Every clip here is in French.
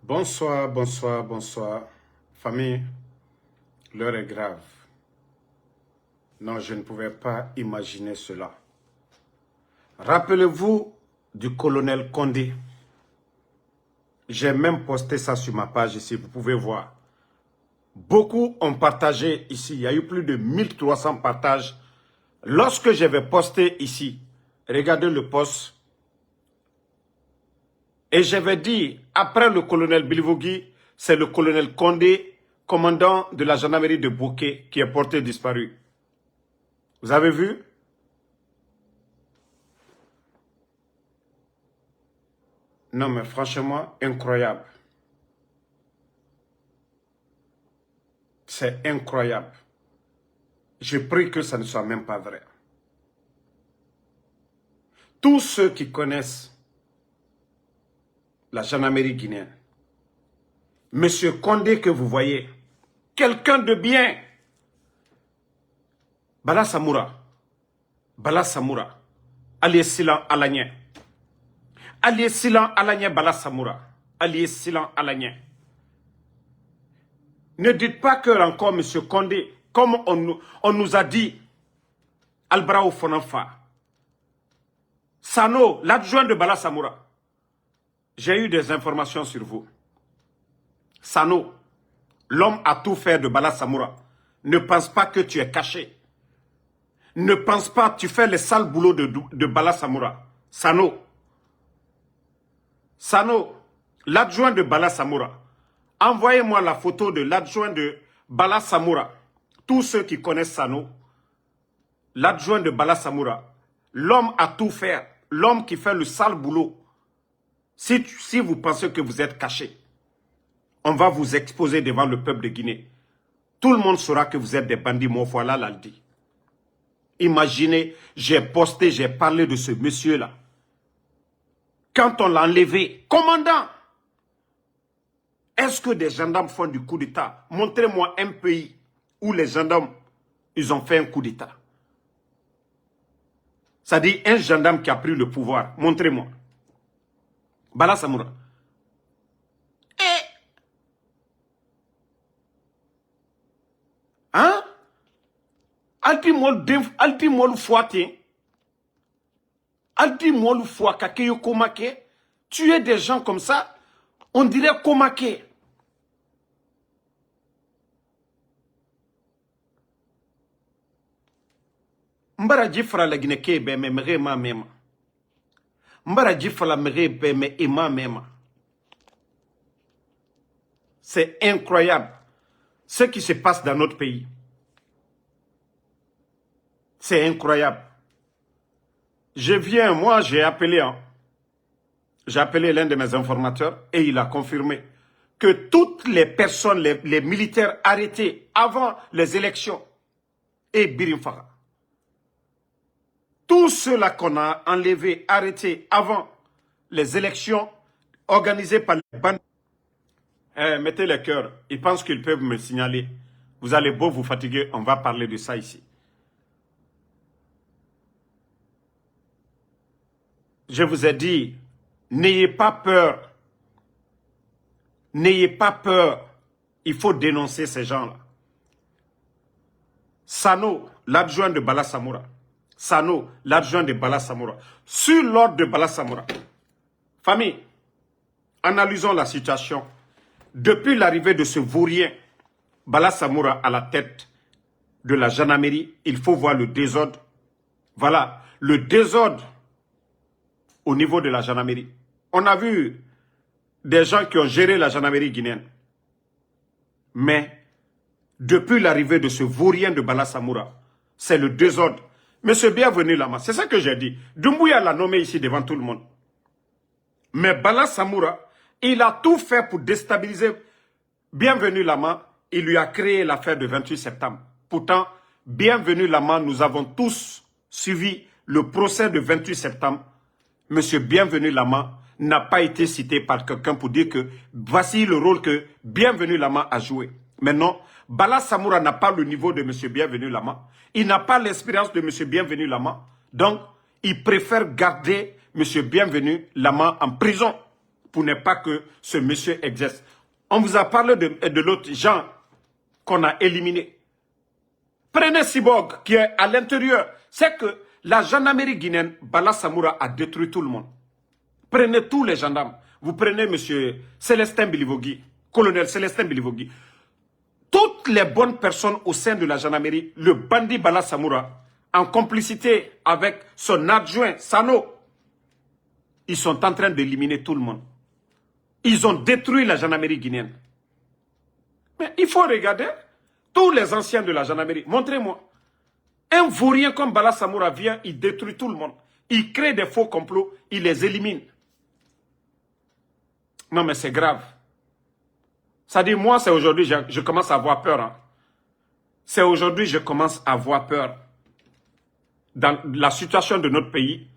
Bonsoir, bonsoir, bonsoir. Famille, l'heure est grave. Non, je ne pouvais pas imaginer cela. Rappelez-vous du colonel Condé. J'ai même posté ça sur ma page ici, vous pouvez voir. Beaucoup ont partagé ici, il y a eu plus de 1300 partages. Lorsque j'avais posté ici, regardez le post, et j'avais dit, après le colonel Bilivogui, c'est le colonel Condé, commandant de la gendarmerie de Bouquet, qui est porté disparu. Vous avez vu? Non mais franchement, incroyable. C'est incroyable. Je prie que ça ne soit même pas vrai. Tous ceux qui connaissent la gendarmerie guinéenne, Monsieur Condé que vous voyez, quelqu'un de bien, Bala Samoura, Alié Silan Alagné, Alié Silan Alagné Bala Samoura, Alié Silan Alagné. Ne dites pas que encore Monsieur Condé, comme on nous a dit, Albrao Fonanfa, Sano, l'adjoint de Bala Samoura. J'ai eu des informations sur vous. Sano, l'homme à tout faire de Bala Samoura, ne pense pas que tu es caché. Ne pense pas que tu fais le sale boulot de Bala Samoura. Sano, l'adjoint de Bala Samoura. Envoyez-moi la photo de l'adjoint de Bala Samoura. Tous ceux qui connaissent Sano, l'adjoint de Bala Samoura, l'homme à tout faire, l'homme qui fait le sale boulot. Si vous pensez que vous êtes caché, on va vous exposer devant le peuple de Guinée. Tout le monde saura que vous êtes des bandits, mon voilà l'a dit. Imaginez, j'ai posté, j'ai parlé de ce monsieur-là. Quand on l'a enlevé, commandant, est-ce que des gendarmes font du coup d'État? Montrez-moi un pays où les gendarmes, ils ont fait un coup d'État. C'est-à-dire un gendarme qui a pris le pouvoir. Montrez-moi. Bala Samoura. Hein? Altimol Fouaté. Altimol Fouakake Komake. Tuer des gens comme ça, on dirait Komake. Mbara jifra la Guinée be me mere ma mema. Mbara jifra la mere be me ema mema. C'est incroyable ce qui se passe dans notre pays. C'est incroyable. Moi j'ai appelé l'un de mes informateurs et il a confirmé que toutes les personnes, les militaires arrêtés avant les élections et Birimfara, tous ceux-là qu'on a enlevés, arrêtés avant les élections organisées par les bandes. Mettez les cœurs, ils pensent qu'ils peuvent me signaler. Vous allez beau vous fatiguer, on va parler de ça ici. Je vous ai dit, n'ayez pas peur. N'ayez pas peur. Il faut dénoncer ces gens-là. Sano, l'adjoint de Bala Samoura. Sano, l'adjoint de Bala Samoura. Sur l'ordre de Bala Samoura. Famille, analysons la situation. Depuis l'arrivée de ce vaurien, Bala Samoura à la tête de la gendarmerie, il faut voir le désordre. Voilà, le désordre au niveau de la gendarmerie. On a vu des gens qui ont géré la gendarmerie guinéenne. Mais, depuis l'arrivée de ce vaurien de Bala Samoura, c'est le désordre. Monsieur Bienvenu Lama, c'est ça que j'ai dit. Doumbouya l'a nommé ici devant tout le monde. Mais Bala Samoura, il a tout fait pour déstabiliser Bienvenu Lama. Il lui a créé l'affaire de 28 septembre. Pourtant, Bienvenu Lama, nous avons tous suivi le procès de 28 septembre. Monsieur Bienvenu Lama n'a pas été cité par quelqu'un pour dire que voici le rôle que Bienvenu Lama a joué. Mais non, Bala Samoura n'a pas le niveau de Monsieur Bienvenu Lama. Il n'a pas l'expérience de Monsieur Bienvenu Lama. Donc, il préfère garder Monsieur Bienvenu Lama en prison pour ne pas que ce monsieur exerce. On vous a parlé de l'autre gens qu'on a éliminé. Prenez Cyborg qui est à l'intérieur. C'est que la gendarmerie guinéenne, Bala Samoura a détruit tout le monde. Prenez tous les gendarmes. Vous prenez monsieur Célestin Bilivogui, colonel Célestin Bilivogui. Toutes les bonnes personnes au sein de la gendarmerie, le bandit Bala Samoura, en complicité avec son adjoint Sano, ils sont en train d'éliminer tout le monde. Ils ont détruit la gendarmerie guinéenne. Mais il faut regarder tous les anciens de la gendarmerie. Montrez-moi. Un vaurien comme Bala Samoura vient, il détruit tout le monde. Il crée des faux complots, il les élimine. Non mais c'est grave. Ça dit, moi, c'est aujourd'hui, je commence à avoir peur. Hein. C'est aujourd'hui, je commence à avoir peur. Dans la situation de notre pays.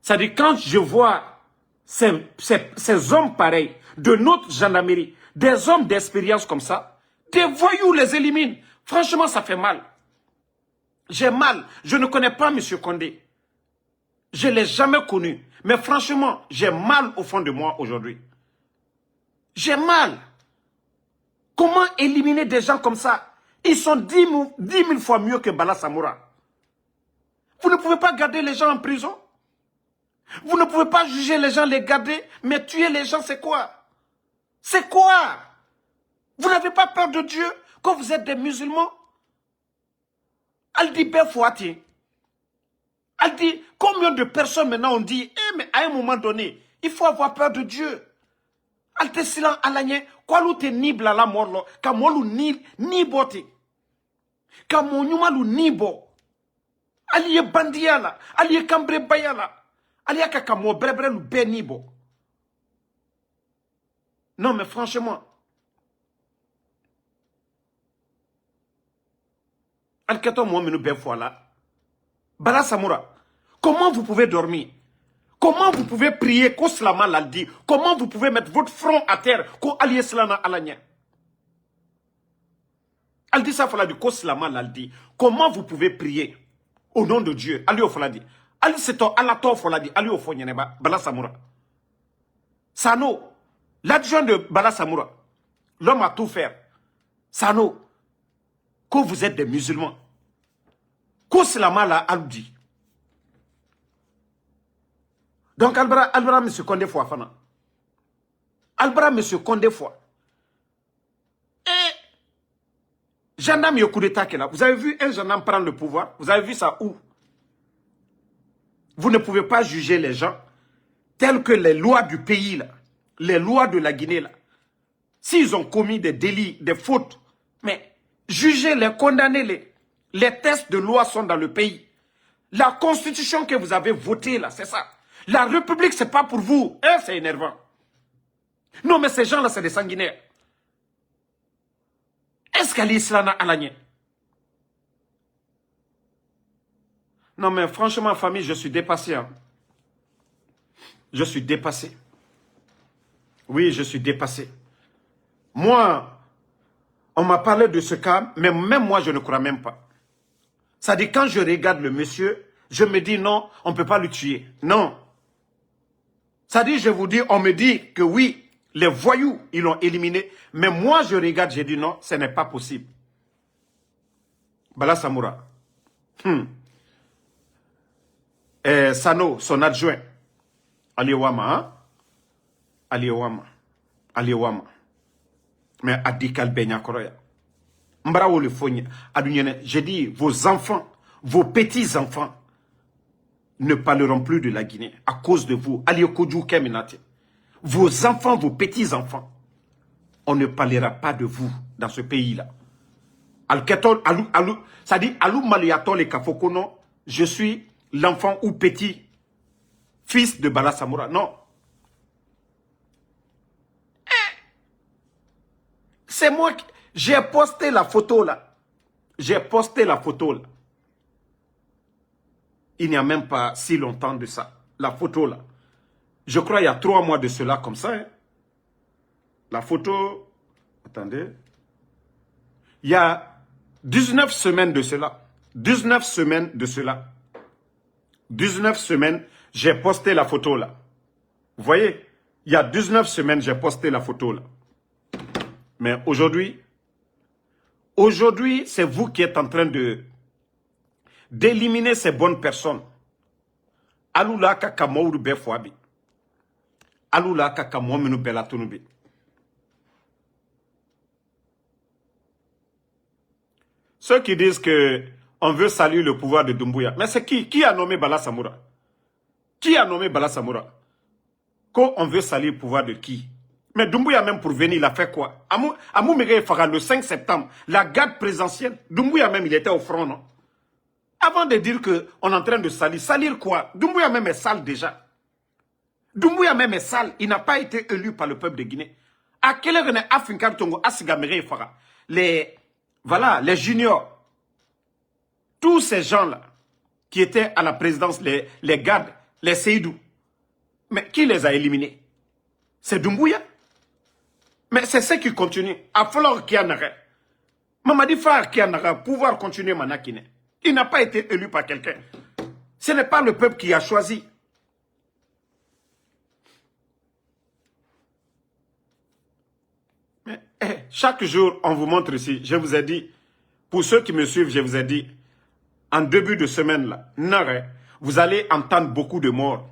Ça dit, quand je vois ces hommes pareils, de notre gendarmerie, des hommes d'expérience comme ça, des voyous les éliminent. Franchement, ça fait mal. J'ai mal. Je ne connais pas M. Condé. Je ne l'ai jamais connu. Mais franchement, j'ai mal au fond de moi aujourd'hui. J'ai mal. Comment éliminer des gens comme ça? Ils sont 10 000 fois mieux que Bala Samoura. Vous ne pouvez pas garder les gens en prison. Vous ne pouvez pas juger les gens, les garder, mais tuer les gens, c'est quoi? C'est quoi? Vous n'avez pas peur de Dieu quand vous êtes des musulmans? Elle dit Fouati. Elle dit, combien de personnes maintenant on dit, mais à un moment donné, il faut avoir peur de Dieu. Elle te silan alanye, quoi l'ou te nibla la morlo, ka molu ni bote. Ka monyumalu ni bo. Aliye bandiya la, aliye kambre baya la. Aliye ka mo brebre lu be ni bo. Non mais franchement, Alketo moi menu ben fois là. Bala Samoura, comment vous pouvez dormir? Comment vous pouvez prier qu'au slama l'a dit? Comment vous pouvez mettre votre front à terre qu'au allié slana alanya? Elle dit ça, il dit qu'au slama l'a dit. Comment vous pouvez prier au nom de Dieu? Ali au foladi. Ali c'est ton alato foladi. Ali au fonyeneba. Bala Samoura. Sano, l'adjoint de Bala Samoura, l'homme a tout fait. Sano, que vous êtes des musulmans. Qu'au slama l'a dit. Donc, Albra, M. Condé Foua, Fana. Albra, M. Condé Foua. Et, gendarme, il coup d'état qui est là. Vous avez vu un gendarme prendre le pouvoir? Vous avez vu ça où? Vous ne pouvez pas juger les gens tels que les lois du pays, là, les lois de la Guinée, là. S'ils ont commis des délits, des fautes, mais jugez-les, condamnez-les. Les tests de loi sont dans le pays. La constitution que vous avez votée, là, c'est ça. La République, c'est pas pour vous. Hein, c'est énervant. Non, mais ces gens-là, c'est des sanguinaires. Est-ce qu'elle est islana alanye? Non, mais franchement, famille, je suis dépassé. Hein. Je suis dépassé. Oui, je suis dépassé. Moi, on m'a parlé de ce cas, mais même moi, je ne crois même pas. Ça dit, quand je regarde le monsieur, je me dis non, on ne peut pas le tuer. Non. Ça dit, je vous dis, on me dit que oui, les voyous, ils l'ont éliminé. Mais moi, je regarde, j'ai dit non, ce n'est pas possible. Bala Samoura. Sano, son adjoint. Aliwama, hein? Aliwama. Aliwama. Mais Adikal Benyakoroya. Mbrao le fogne. J'ai dit, vos enfants, vos petits-enfants, ne parleront plus de la Guinée à cause de vous. Vos enfants, vos petits-enfants, on ne parlera pas de vous dans ce pays-là. Ça dit, je suis l'enfant ou petit fils de Bala Samoura. Non. C'est moi qui... J'ai posté la photo là. J'ai posté la photo là. Il n'y a même pas si longtemps de ça. La photo là. Je crois il y a 3 mois de cela comme ça. Hein. La photo... Attendez. Il y a 19 semaines de cela. 19 semaines de cela. 19 semaines, j'ai posté la photo là. Vous voyez? Il y a 19 semaines, j'ai posté la photo là. Mais aujourd'hui, c'est vous qui êtes en train d'éliminer ces bonnes personnes. Alula kaka mawru be fwabi. Alula kaka mominu belatunubi. Ceux qui disent que on veut saluer le pouvoir de Doumbouya. Mais c'est qui a nommé Bala Samoura? Qui a nommé Bala Samoura? Qu'on veut saluer le pouvoir de qui? Mais Doumbouya même pour venir, il a fait quoi? Amou Miguel Farah, le 5 septembre, la garde présidentielle, Doumbouya même, il était au front, non? Avant de dire qu'on est en train de salir, salir quoi? Doumbouya même est sale déjà. Doumbouya même est sale, il n'a pas été élu par le peuple de Guinée. À quelle heure est Afrika Tongo, Asiga Miguel Farah? Voilà, les juniors, tous ces gens-là qui étaient à la présidence, les gardes, les Seydou, mais qui les a éliminés? C'est Doumbouya. Mais c'est ce qui continue. À falloir qu'il y en ait. Mamadi Farah qui en a pouvoir continuer Manakine. Il n'a pas été élu par quelqu'un. Ce n'est pas le peuple qui a choisi. Mais, chaque jour, on vous montre ici. Je vous ai dit, pour ceux qui me suivent, je vous ai dit, en début de semaine, là, vous allez entendre beaucoup de morts.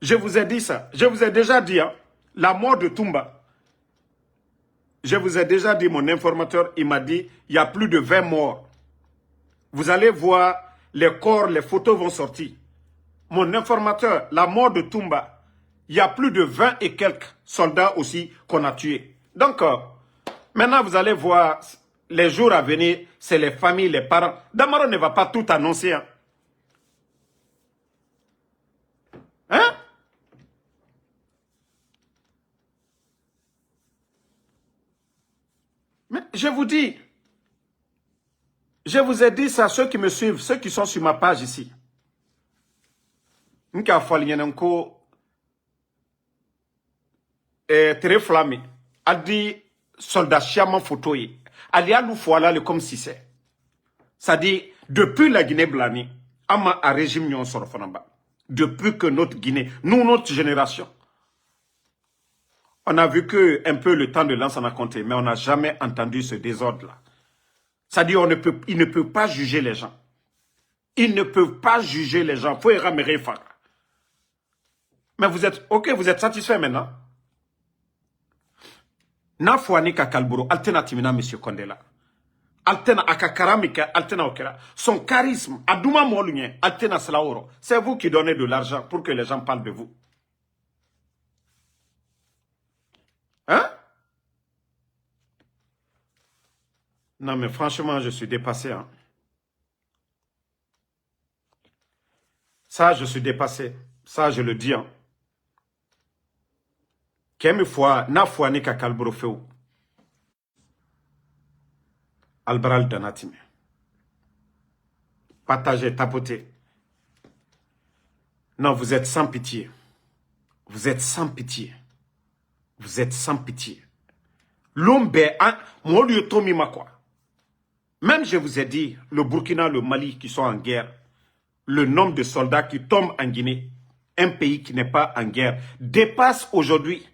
Je vous ai dit ça. Je vous ai déjà dit, hein, la mort de Toumba. Je vous ai déjà dit, mon informateur, il m'a dit, il y a plus de 20 morts. Vous allez voir, les corps, les photos vont sortir. Mon informateur, la mort de Toumba, il y a plus de 20 et quelques soldats aussi qu'on a tués. Donc, maintenant, vous allez voir, les jours à venir, c'est les familles, les parents. Damaro ne va pas tout annoncer. Hein? Hein? Mais je vous dis, je vous ai dit ça, ceux qui me suivent, ceux qui sont sur ma page ici. Nka Falienenko très flammé. A dit soldat chiaman photo yi. Ali alou foala le comme si c'est. Ça dit, depuis la Guinée-Blani, ama a régime nyon sorofanamba. Depuis que notre Guinée, nous, notre génération, on a vu que un peu le temps de l'an s'en a compté, mais on n'a jamais entendu ce désordre-là. C'est-à-dire, il ne peut pas juger les gens. Ils ne peuvent pas juger les gens. Faut y ramer Farah. Mais vous êtes, ok, vous êtes satisfait maintenant? Na fouani ka kalburo, altena timina monsieur Kondela. Altena akakaramika, altena okera. Son charisme, adouma molunye, altena slaoro. C'est vous qui donnez de l'argent pour que les gens parlent de vous. Hein? Non, mais franchement, je suis dépassé. Hein. Ça, je suis dépassé. Ça, je le dis. Hein. Kemi fois, na fois ni ka kalburo feu. Albaral Danatime. Partagez, tapotez. Non, vous êtes sans pitié. Vous êtes sans pitié. Vous êtes sans pitié. L'ombe, mon lieu Tomi Makwa. Même je vous ai dit, le Burkina, le Mali qui sont en guerre, le nombre de soldats qui tombent en Guinée, un pays qui n'est pas en guerre, dépasse aujourd'hui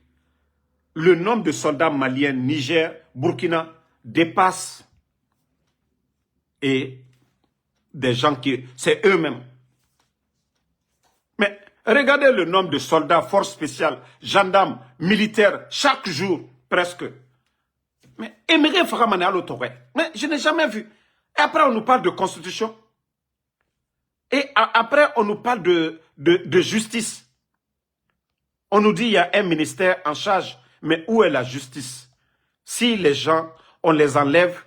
le nombre de soldats maliens, Niger, Burkina, dépasse et des gens qui, c'est eux-mêmes. Mais regardez le nombre de soldats, forces spéciales, gendarmes, militaires, chaque jour, presque. Mais Éméré Faramane à l'autorité. Mais je n'ai jamais vu. Et après, on nous parle de constitution. Et après, on nous parle de justice. On nous dit qu'il y a un ministère en charge. Mais où est la justice? Si les gens, on les enlève,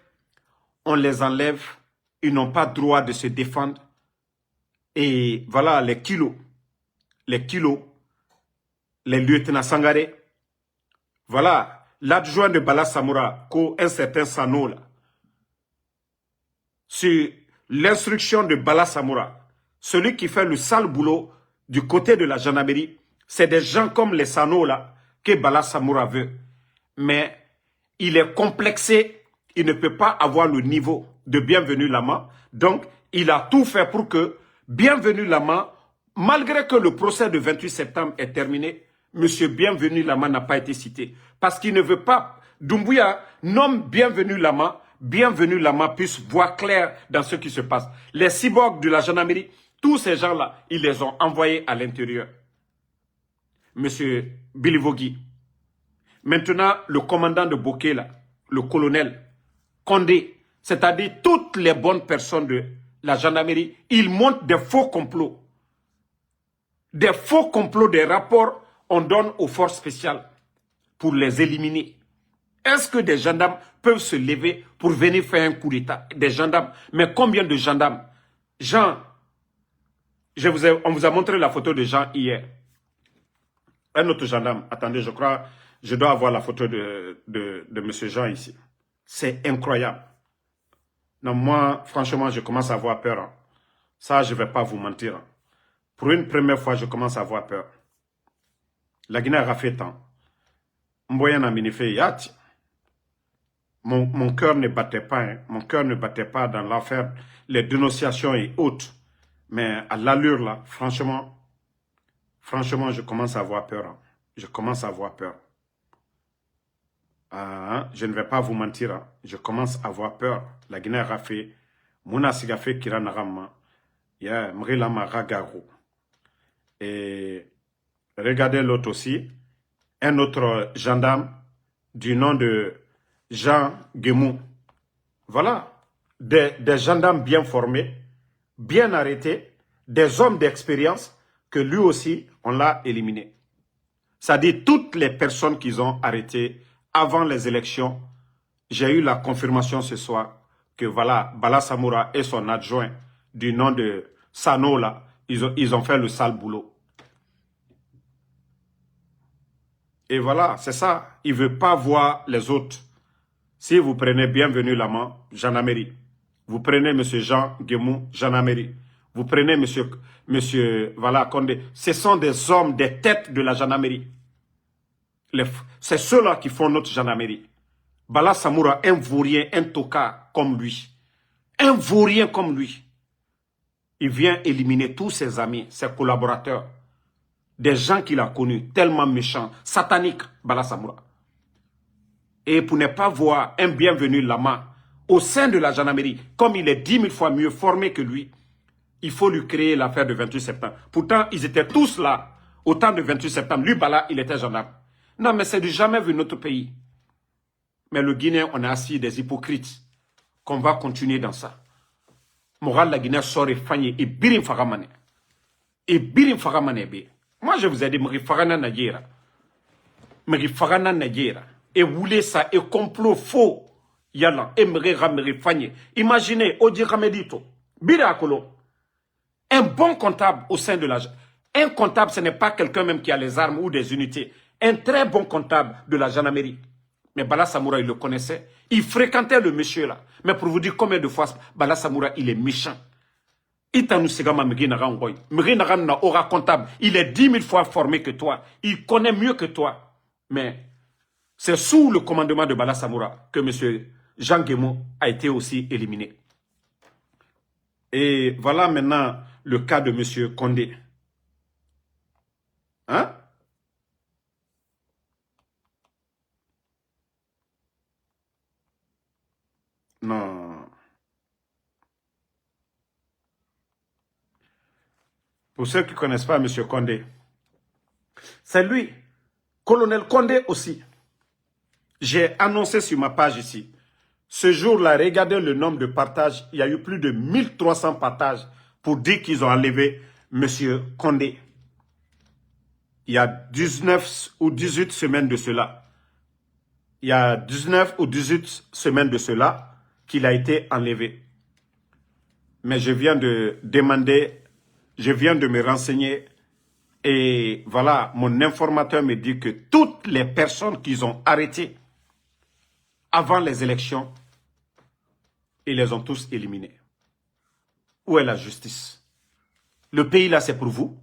ils n'ont pas droit de se défendre. Et voilà les kilos, les lieutenants Sangaré. Voilà, l'adjoint de Bala Samoura, un certain Sano, là, sur l'instruction de Bala Samoura, celui qui fait le sale boulot du côté de la gendarmerie, c'est des gens comme les Sano, là, que Bala Samoura veut. Mais il est complexé, il ne peut pas avoir le niveau de Bienvenue Lama. Donc, il a tout fait pour que Bienvenue Lama Malgré que le procès de 28 septembre est terminé, M. Bienvenu Lama n'a pas été cité. Parce qu'il ne veut pas, Doumbouya nomme Bienvenu Lama puisse voir clair dans ce qui se passe. Les cyborgs de la gendarmerie, tous ces gens-là, ils les ont envoyés à l'intérieur. M. Bilivogui. Maintenant, le commandant de Boké, là, le colonel Condé, c'est-à-dire toutes les bonnes personnes de la gendarmerie, ils montent des faux complots. Des faux complots, des rapports, on donne aux forces spéciales pour les éliminer. Est-ce que des gendarmes peuvent se lever pour venir faire un coup d'État? Des gendarmes. Mais combien de gendarmes? Jean, on vous a montré la photo de Jean hier. Un autre gendarme. Attendez, je crois, je dois avoir la photo de M. Jean ici. C'est incroyable. Non, moi, franchement, je commence à avoir peur. Hein. Ça, je ne vais pas vous mentir. Hein. Pour une première fois, je commence à avoir peur. La Guinée a fait tant. Mboyan a minifé yat. Mon cœur ne battait pas. Hein. Mon cœur ne battait pas dans l'affaire, les dénonciations et autres. Mais à l'allure là, franchement, je commence à avoir peur. Hein. Je commence à avoir peur. Je ne vais pas vous mentir. Hein. Je commence à avoir peur. La Guinée a fait. Mouna Sigafe Kiranarama. Ya Mrilama Ragaro. Et regardez l'autre aussi. Un autre gendarme du nom de Jean Guémou. Voilà. Des gendarmes bien formés, bien arrêtés, des hommes d'expérience que lui aussi, on l'a éliminé. C'est-à-dire toutes les personnes qu'ils ont arrêtées avant les élections, j'ai eu la confirmation ce soir que voilà, Bala Samoura et son adjoint du nom de Sano, là, ils ont fait le sale boulot. Et voilà, c'est ça. Il ne veut pas voir les autres. Si vous prenez Bienvenu Lama, gendarmerie. Vous prenez M. Jean Guémou, gendarmerie. Vous prenez monsieur voilà, Condé. Ce sont des hommes, des têtes de la gendarmerie. C'est ceux-là qui font notre gendarmerie. Bala Samoura, un vaurien, un toka comme lui. Un vaurien comme lui. Il vient éliminer tous ses amis, ses collaborateurs. Des gens qu'il a connus, tellement méchants, sataniques, Bala Samoura. Et pour ne pas voir un Bienvenu Lama au sein de la gendarmerie, comme il est 10 000 fois mieux formé que lui, il faut lui créer l'affaire de 28 septembre. Pourtant, ils étaient tous là, au temps de 28 septembre. Lui, Bala, il était gendarme. Non, mais c'est du jamais vu notre pays. Mais le Guinéen, on a assis des hypocrites, qu'on va continuer dans ça. Moral, la Guinée sort et fagne, et birim faramane. Et birim faramane, bé. Moi, je vous ai dit, Mri Farana Nadjera. Mri Farana Nadjera. Et voulez ça, et complot faux. Yala, et Mri Ramri Fagné. Imaginez, Odi Ramedito. Bira Akolo. Un bon comptable au sein de la... Un comptable, ce n'est pas quelqu'un même qui a les armes ou des unités. Un très bon comptable de la gendarmerie. Mais Bala Samoura, il le connaissait. Il fréquentait le monsieur là. Mais pour vous dire combien de fois Bala Samoura, il est méchant. Aura comptable. Il est 10 000 fois formé que toi. Il connaît mieux que toi. Mais c'est sous le commandement de Bala Samoura que M. Jean Guémou a été aussi éliminé. Et voilà maintenant le cas de M. Condé. Hein? Non. Pour ceux qui ne connaissent pas M. Condé, c'est lui, colonel Condé aussi. J'ai annoncé sur ma page ici. Ce jour-là, regardez le nombre de partages. Il y a eu plus de 1300 partages pour dire qu'ils ont enlevé M. Condé. Il y a 19 ou 18 semaines de cela. Il y a 19 ou 18 semaines de cela qu'il a été enlevé. Mais je viens de demander, je viens de me renseigner et voilà, mon informateur me dit que toutes les personnes qu'ils ont arrêtées avant les élections, ils les ont tous éliminés. Où est la justice? Le pays là, c'est pour vous.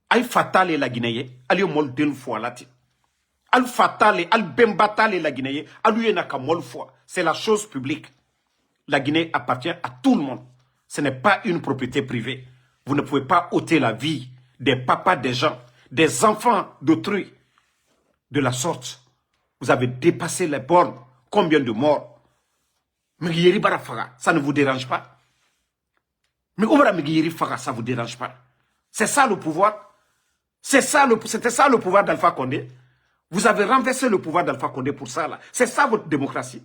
Aïe fatale la Guinée, aïe molden fois là. Al fatale, al bembatale la Guinée, aïe naka mol fois. C'est la chose publique. La Guinée appartient à tout le monde. Ce n'est pas une propriété privée. Vous ne pouvez pas ôter la vie des papas des gens, des enfants d'autrui. De la sorte, vous avez dépassé les bornes. Combien de morts? Ça ne vous dérange pas? Mais ça ne vous dérange pas? C'est ça le pouvoir? C'était ça le pouvoir d'Alpha Condé? Vous avez renversé le pouvoir d'Alpha Condé pour ça là. C'est ça votre démocratie?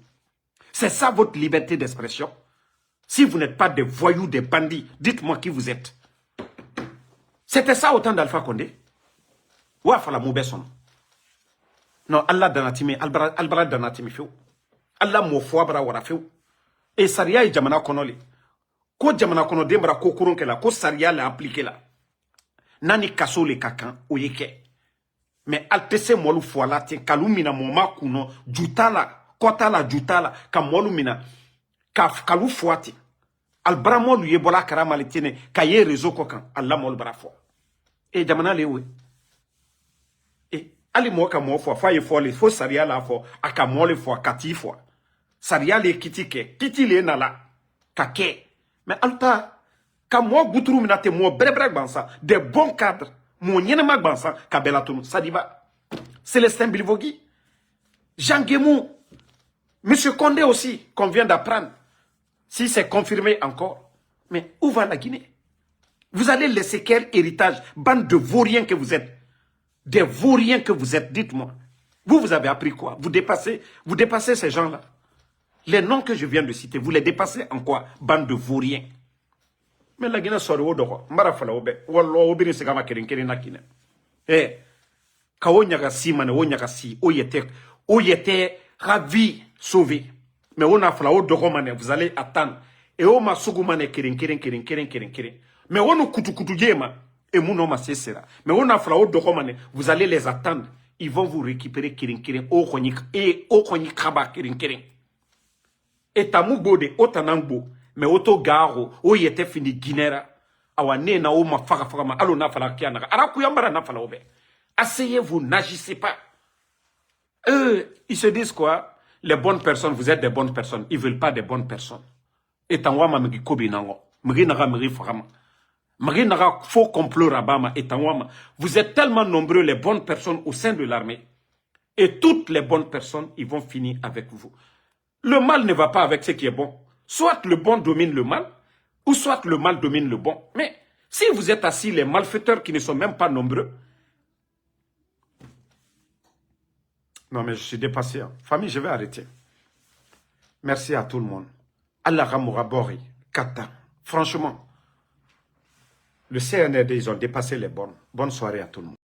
C'est ça votre liberté d'expression? Si vous n'êtes pas des voyous, des bandits, dites-moi qui vous êtes. C'était ça au temps d'Alpha Condé? Ou à la mauvaise son? Non, Allah danatimi, albara danatimi feu. Allah mo fo abra wara feu. Et Saria et Jamana Konoli. Ko Jamana Kono dembra ko kurun ke la, ko Saria la appliqué la. Nani kaso le kakan oyeke. Mais altese molu fo la te kalumina moma kuno jutala, kotala jutala ka molumina ka kalu foati. Albara molu yebola karama le tiene ka ye réseau kokan Allah mol bara fo. Et Jamana le we. Ali mo ka mo fo fa ye fo le fo Saria la fo aka mo le fo kati fo. Saria le kitike kiti le na la ka ke. Mais alta ka mo guturu minate mo brebre gbansa des bons cadres mo nyenema gbansa ka belatunu Sadiba Célestin Bilvogui Jean Guémou Monsieur Condé aussi qu'on vient d'apprendre si c'est confirmé encore. Mais où va la Guinée? Vous allez laisser quel héritage? Bande de vauriens que vous êtes. Des vauriens que vous êtes, dites-moi. Vous avez appris quoi? Vous dépassez ces gens-là. Les noms que je viens de citer, vous les dépassez en quoi? Bande de vauriens. Mais la Guinée sort au dehors. Marafala obe. Wallo obiri se kama kerinkeri na Guinée. Eh. Ka o nyaga si mane o nyaga si. O yete ravi sauvé. Mais on a fala o dehors mane. Vous allez attendre. Et o ma sugu mane kerinkeri. Mais on nous kutu yema. Et mon homme sera. Mais on a frao de vous allez les attendre. Ils vont vous récupérer kirin au konik et au konik kraba kirin. Et tamubo de otanangbo. Mais auto garo o yete fini guinera. Awane na o ma faga ma alo na fala kiana. Arakuyambara na fala obe. Asseyez-vous, n'agissez pas. Eux, ils se disent quoi? Les bonnes personnes, vous êtes des bonnes personnes. Ils veulent pas des bonnes personnes. Et tangwama megi kobi nango. Megi naga megi fagama. Faux complot Rabama et Tangwama. Vous êtes tellement nombreux, les bonnes personnes au sein de l'armée. Et toutes les bonnes personnes, ils vont finir avec vous. Le mal ne va pas avec ce qui est bon. Soit le bon domine le mal, ou soit le mal domine le bon. Mais si vous êtes assis, les malfaiteurs qui ne sont même pas nombreux. Non mais je suis dépassé. Hein. Famille, je vais arrêter. Merci à tout le monde. Allah Ramoura Bori, Kata. Franchement. Le CNRD, ils ont dépassé les bornes. Bonne soirée à tout le monde.